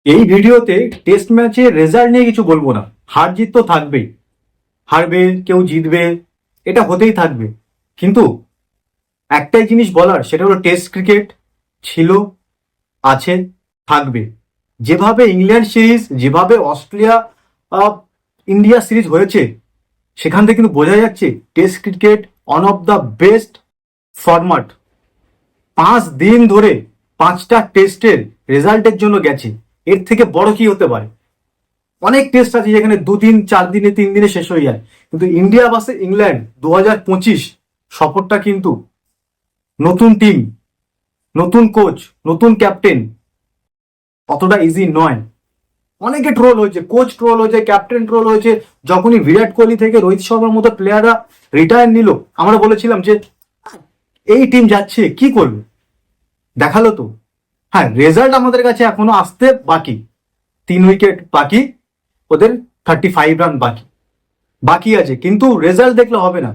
এই ভিডিওতে টেস্ট ম্যাচের রেজাল্ট নিয়ে কিছু বলবো না। হার জিত তো থাকবেই, হারবে কেউ জিতবে, এটা হতেই থাকবে। কিন্তু একটাই জিনিস বলার, সেটা হলো টেস্ট ক্রিকেট ছিল, আছে, থাকবে। যেভাবে ইংল্যান্ড সিরিজ, যেভাবে অস্ট্রেলিয়া ইন্ডিয়া সিরিজ হয়েছে, সেখান থেকে কিন্তু বোঝা যাচ্ছে test cricket one of the best format. 5 দিন ধরে 5টা টেস্টের রেজাল্টের জন্য গেছে, এর থেকে বড় কি হতে পারে? অনেক টেস্ট আছে যেখানে 2 দিন 4 দিনে 3 দিনে শেষ হয়ে যায়, কিন্তু ইন্ডিয়া ভার্সেস ইংল্যান্ড 2025 সফরটা কিন্তু নতুন টিম, নতুন কোচ, নতুন ক্যাপ্টেন, অতটা ইজি নয়। অনেকে ট্রোল হয়েছে, কোচ ট্রোল হয়েছে, ক্যাপ্টেন ট্রোল হয়েছে। যখনই বিরাট কোহলি থেকে রোহিত শর্মার মতো প্লেয়াররা রিটায়ার নিল, আমরা বলেছিলাম যে এই টিম যাচ্ছে কি করবে, দেখালো তো। হ্যাঁ, রেজাল্ট আমাদের কাছে এখনো আসতে বাকি, 3 উইকেট বাকি, ওদের 35 রান বাকি বাকি আছে, কিন্তু রেজাল্ট দেখলে হবে না।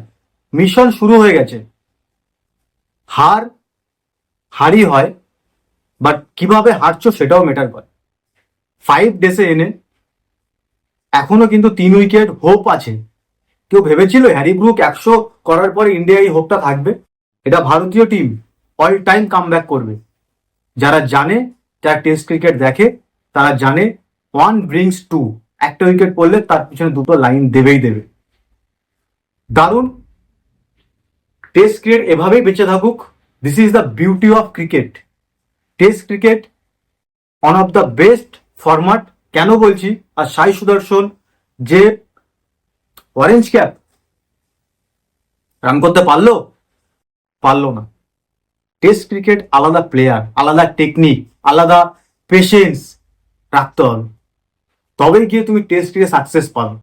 মিশন শুরু হয়ে গেছে। হার হারই হয়, বাট কিভাবে হারছো সেটাও ম্যাটার করে। 5 ডেসে এনে এখনো কিন্তু 3 উইকেট হোপ আছে। কেউ ভেবেছিল হ্যারি ব্রুক 100 করার পরে ইন্ডিয়া এই হোপটা থাকবে? এটা ভারতীয় team all time come back করবে। যারা জানে, যারা টেস্ট ক্রিকেট দেখে, তারা জানে 1 brings 2। একটা উইকেট পড়লে তার পিছনে 2টো লাইন দেবেই দেবে। দারুণ টেস্ট ক্রিকেট এভাবেই বেঁচে থাকুক। This is the beauty of cricket. Test cricket one of the best format. কেন বলছি? আর সাই সুদর্শন যে অরেঞ্জ ক্যাপ, রান করতে পারলো? পারলো না। টেস্ট ক্রিকেট আলাদা প্লেয়ার, আলাদা টেকনিক, আলাদা পেশেন্স রাখতে হবে, তবেই গিয়ে তুমি টেস্ট ক্রিকেট সাকসেস পাবে।